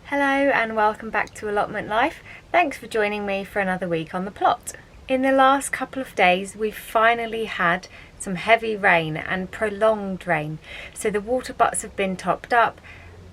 Hello and welcome back to Allotment Life. Thanks for joining me for another week on the plot. In the last couple of days we've finally had some heavy rain and prolonged rain, so the water butts have been topped up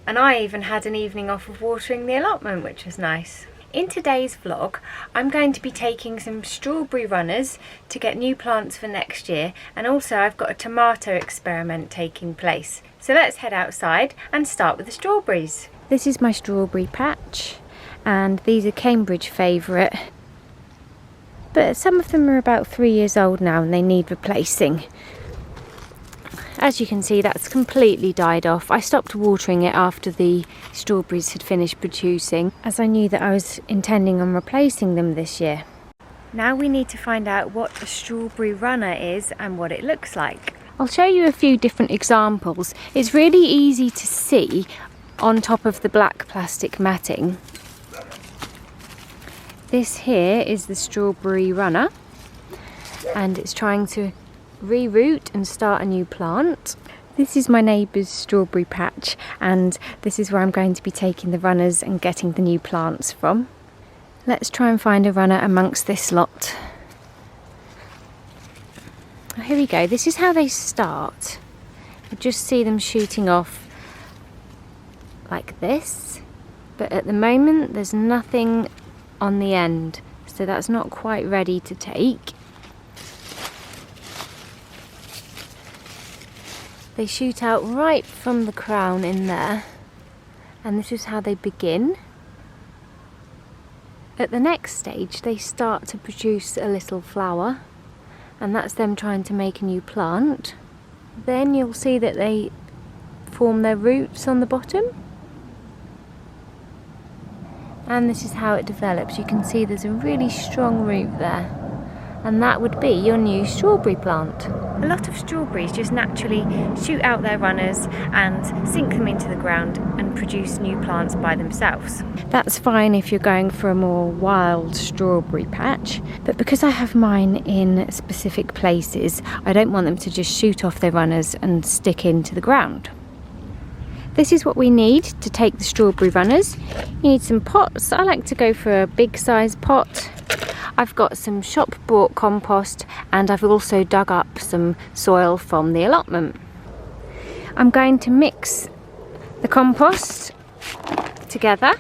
and I even had an evening off of watering the allotment, which was nice. In today's vlog I'm going to be taking some strawberry runners to get new plants for next year, and also I've got a tomato experiment taking place. So let's head outside and start with the strawberries. This is my strawberry patch and these are Cambridge favourite, but some of them are about 3 years old now and they need replacing. As you can see, that's completely died off. I stopped watering it after the strawberries had finished producing, as I knew that I was intending on replacing them this year. Now we need to find out what a strawberry runner is and what it looks like. I'll show you a few different examples. It's really easy to see on top of the black plastic matting. This here is the strawberry runner and it's trying to reroot and start a new plant. This is my neighbour's strawberry patch and this is where I'm going to be taking the runners and getting the new plants from. Let's try and find a runner amongst this lot. Oh, here we go. This is how they start. I just see them shooting off like this, but at the moment there's nothing on the end, so that's not quite ready to take. They shoot out right from the crown in there, and this is how they begin. At the next stage they start to produce a little flower, and that's them trying to make a new plant. Then you'll see that they form their roots on the bottom, and this is how it develops. You can see there's a really strong root there, and that would be your new strawberry plant. A lot of strawberries just naturally shoot out their runners and sink them into the ground and produce new plants by themselves. That's fine if you're going for a more wild strawberry patch, but because I have mine in specific places, I don't want them to just shoot off their runners and stick into the ground. This is what we need to take the strawberry runners. You need some pots. I like to go for a big size pot. I've got some shop bought compost and I've also dug up some soil from the allotment. I'm going to mix the compost together,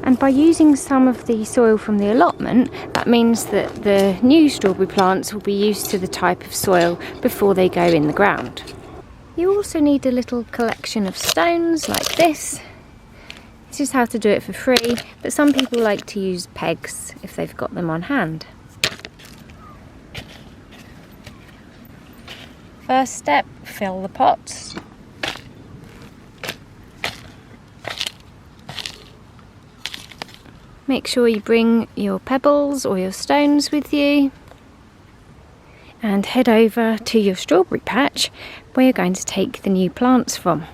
and by using some of the soil from the allotment, that means that the new strawberry plants will be used to the type of soil before they go in the ground. You also need a little collection of stones like this. This is how to do it for free, but some people like to use pegs if they've got them on hand. First step, fill the pots. Make sure you bring your pebbles or your stones with you and head over to your strawberry patch where you're going to take the new plants from.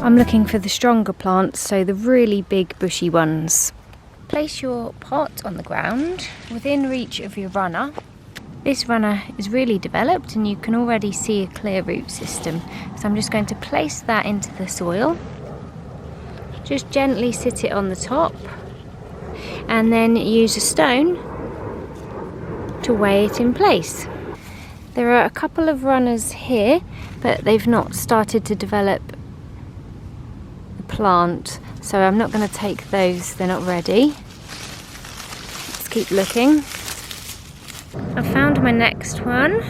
I'm looking for the stronger plants, so the really big bushy ones. Place your pot on the ground within reach of your runner. This runner is really developed and you can already see a clear root system. So I'm just going to place that into the soil. Just gently sit it on the top and then use a stone to weigh it in place. There are a couple of runners here, but they've not started to develop the plant, so I'm not going to take those, they're not ready. Let's keep looking. I've found my next one.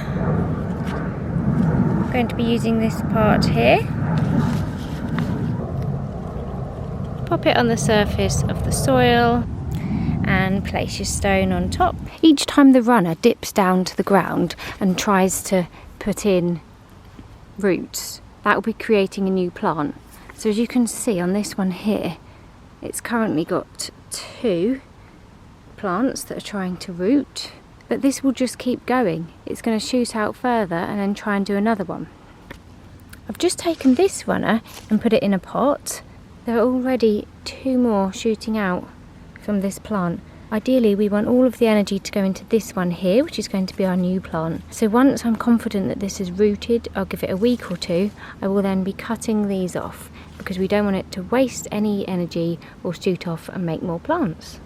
I'm going to be using this part here. Pop it on the surface of the soil and place your stone on top. Each time the runner dips down to the ground and tries to put in roots, that will be creating a new plant. So as you can see on this one here, it's currently got 2 plants that are trying to root, but this will just keep going. It's going to shoot out further and then try and do another one. I've just taken this runner and put it in a pot. There are already 2 more shooting out from this plant. Ideally, we want all of the energy to go into this one here, which is going to be our new plant. So once I'm confident that this is rooted, I'll give it a week or 2. I will then be cutting these off because we don't want it to waste any energy or shoot off and make more plants.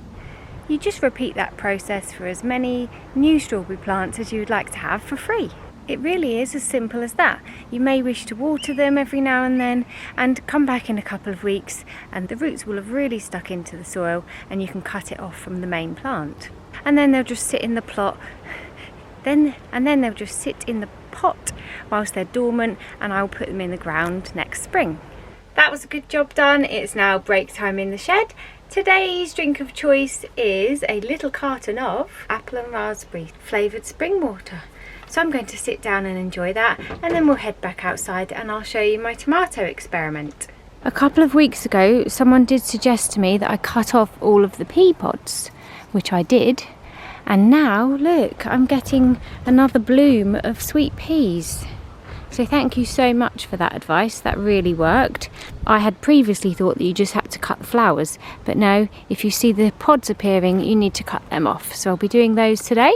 You just repeat that process for as many new strawberry plants as you would like to have for free. It really is as simple as that. You may wish to water them every now and then and come back in a couple of weeks and the roots will have really stuck into the soil and you can cut it off from the main plant. And then they'll just sit in the plot, then they'll just sit in the pot whilst they're dormant, and I'll put them in the ground next spring. That was a good job done. It's now break time in the shed. Today's drink of choice is a little carton of apple and raspberry flavoured spring water. So I'm going to sit down and enjoy that, and then we'll head back outside and I'll show you my tomato experiment. A couple of weeks ago, someone did suggest to me that I cut off all of the pea pods, which I did. And now, look, I'm getting another bloom of sweet peas. So thank you so much for that advice, that really worked. I had previously thought that you just had to cut the flowers, but no, if you see the pods appearing, you need to cut them off. So I'll be doing those today.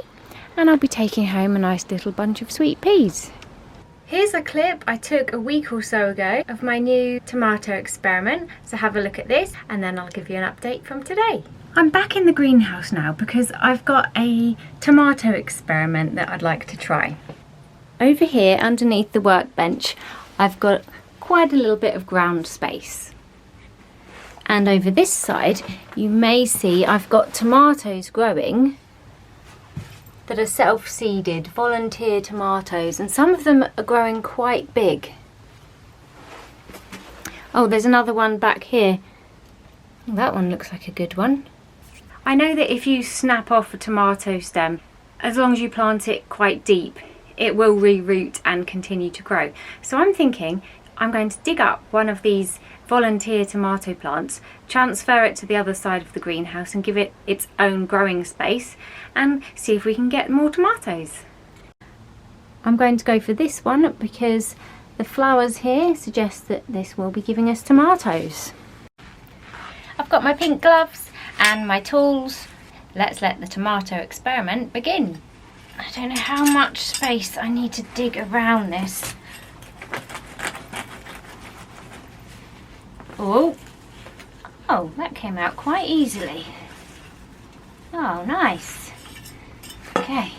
And I'll be taking home a nice little bunch of sweet peas. Here's a clip I took a week or so ago of my new tomato experiment. So have a look at this and then I'll give you an update from today. I'm back in the greenhouse now because I've got a tomato experiment that I'd like to try. Over here underneath the workbench, I've got quite a little bit of ground space. And over this side, you may see I've got tomatoes growing that are self-seeded, volunteer tomatoes, and some of them are growing quite big. Oh, there's another one back here. That one looks like a good one. I know that if you snap off a tomato stem, as long as you plant it quite deep, it will re-root and continue to grow. So I'm thinking I'm going to dig up one of these volunteer tomato plants, transfer it to the other side of the greenhouse and give it its own growing space and see if we can get more tomatoes. I'm going to go for this one because the flowers here suggest that this will be giving us tomatoes. I've got my pink gloves and my tools. Let's let the tomato experiment begin. I don't know how much space I need to dig around this. Oh, that came out quite easily. Oh, nice. Okay.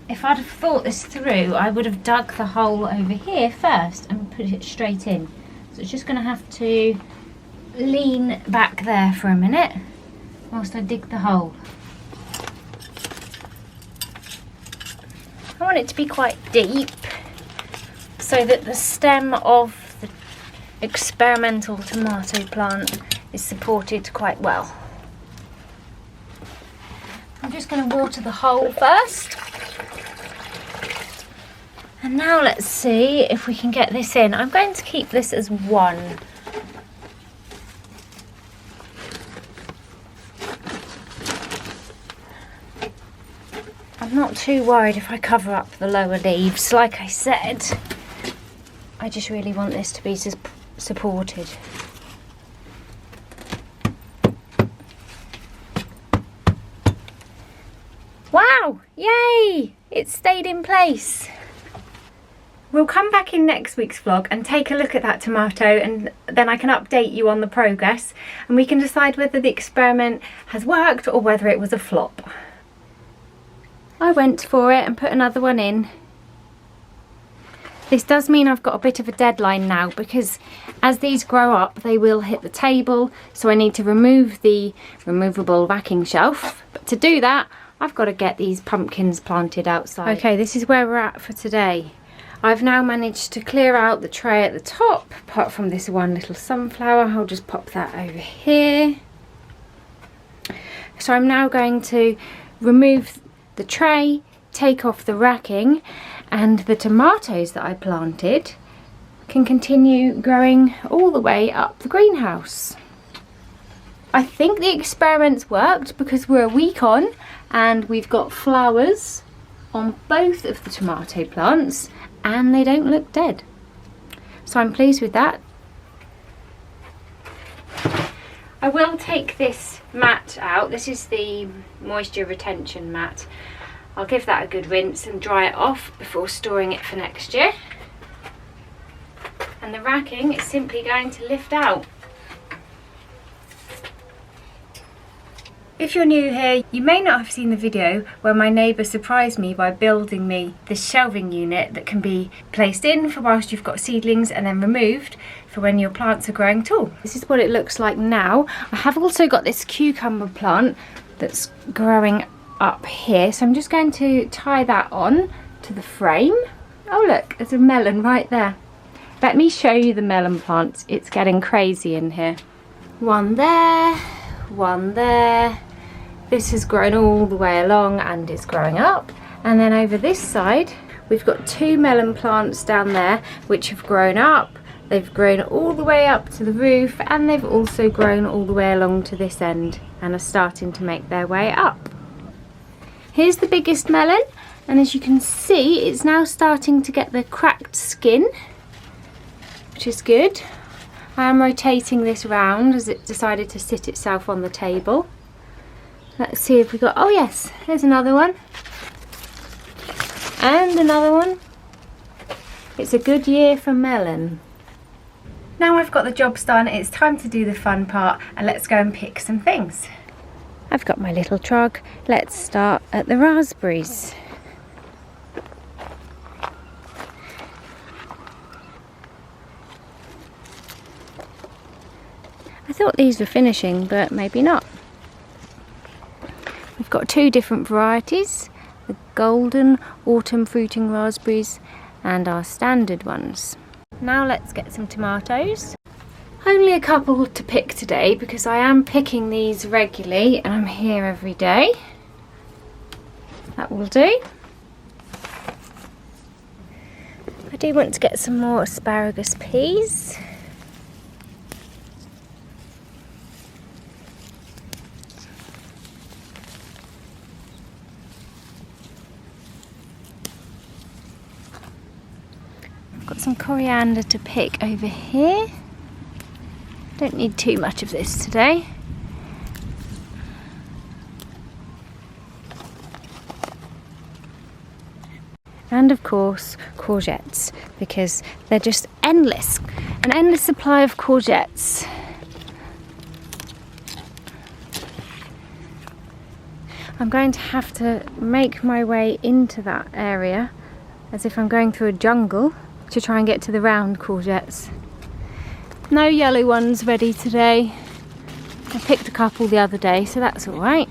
If I'd have thought this through, I would have dug the hole over here first and put it straight in. So it's just going to have to lean back there for a minute whilst I dig the hole. I want it to be quite deep so that the stem of the experimental tomato plant is supported quite well. I'm just going to water the hole first. And now let's see if we can get this in. I'm going to keep this as 1. I'm not too worried if I cover up the lower leaves. Like I said, I just really want this to be supported. Wow! Yay! It stayed in place. We'll come back in next week's vlog and take a look at that tomato, and then I can update you on the progress and we can decide whether the experiment has worked or whether it was a flop. I went for it and put another one in. This does mean I've got a bit of a deadline now because as these grow up they will hit the table, so I need to remove the removable racking shelf. But to do that I've got to get these pumpkins planted outside. Okay, this is where we're at for today. I've now managed to clear out the tray at the top, apart from this one little sunflower. I'll just pop that over here. So I'm now going to remove the tray, take off the racking, and the tomatoes that I planted can continue growing all the way up the greenhouse. I think the experiments worked because we're a week on and we've got flowers on both of the tomato plants and they don't look dead. So I'm pleased with that. I will take this mat out. This is the moisture retention mat. I'll give that a good rinse and dry it off before storing it for next year. And the racking is simply going to lift out. If you're new here, you may not have seen the video where my neighbour surprised me by building me this shelving unit that can be placed in for whilst you've got seedlings and then removed for when your plants are growing tall. This is what it looks like now. I have also got this cucumber plant that's growing up here, so I'm just going to tie that on to the frame. Oh look, there's a melon right there. Let me show you the melon plants. It's getting crazy in here. One there, one there. This has grown all the way along and is growing up. And then over this side, we've got 2 melon plants down there which have grown up. They've grown all the way up to the roof and they've also grown all the way along to this end and are starting to make their way up. Here's the biggest melon, and as you can see, it's now starting to get the cracked skin, which is good. I am rotating this round as it decided to sit itself on the table. Let's see if we got, oh yes, there's another one. And another one. It's a good year for melon. Now I've got the jobs done, it's time to do the fun part, and let's go and pick some things. I've got my little trog. Let's start at the raspberries. I thought these were finishing, but maybe not. We've got 2 different varieties, the golden autumn fruiting raspberries and our standard ones. Now let's get some tomatoes. Only a couple to pick today because I am picking these regularly and I'm here every day. That will do. I do want to get some more asparagus peas. I've got some coriander to pick over here. Don't need too much of this today. And of course, courgettes, because they're just endless. An endless supply of courgettes. I'm going to have to make my way into that area as if I'm going through a jungle to try and get to the round courgettes. No yellow ones ready today. I picked a couple the other day, so that's all right.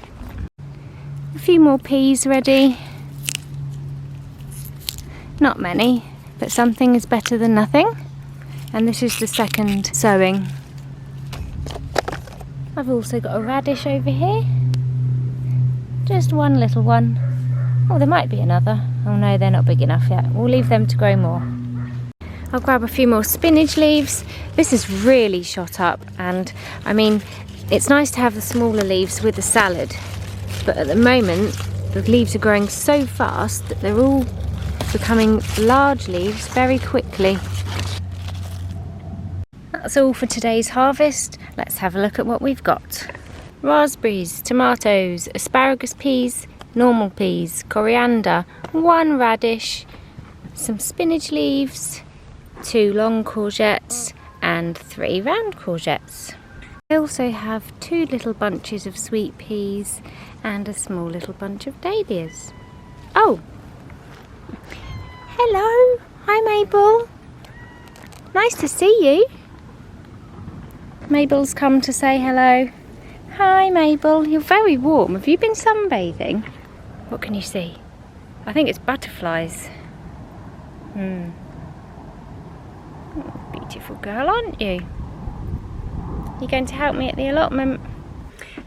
A few more peas ready. Not many, but something is better than nothing. And this is the second sowing. I've also got a radish over here. Just one little one. Oh, there might be another. Oh no, they're not big enough yet. We'll leave them to grow more. I'll grab a few more spinach leaves. This is really shot up, and I mean, it's nice to have the smaller leaves with the salad, but at the moment the leaves are growing so fast that they're all becoming large leaves very quickly. That's all for today's harvest. Let's have a look at what we've got. Raspberries, tomatoes, asparagus peas, normal peas, coriander, 1 radish, some spinach leaves, 2 long courgettes and 3 round courgettes. I also have 2 little bunches of sweet peas and a small little bunch of dahlias. Oh! Hello! Hi Mabel! Nice to see you! Mabel's come to say hello. Hi Mabel, you're very warm. Have you been sunbathing? What can you see? I think it's butterflies. Beautiful girl, aren't you? You're going to help me at the allotment.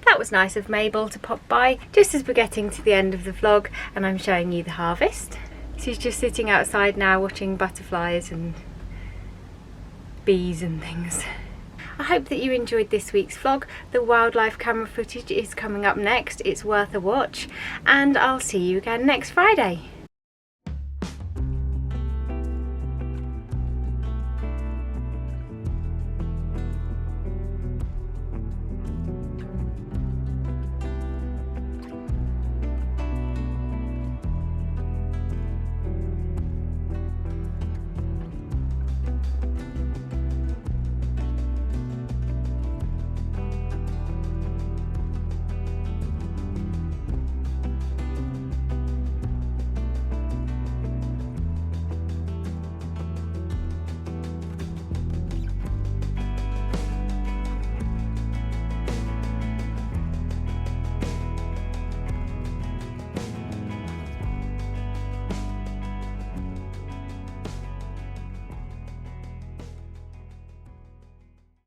That was nice of Mabel to pop by just as we're getting to the end of the vlog and I'm showing you the harvest. She's just sitting outside now watching butterflies and bees and things. I hope that you enjoyed this week's vlog. The wildlife camera footage is coming up next. It's worth a watch, and I'll see you again next Friday.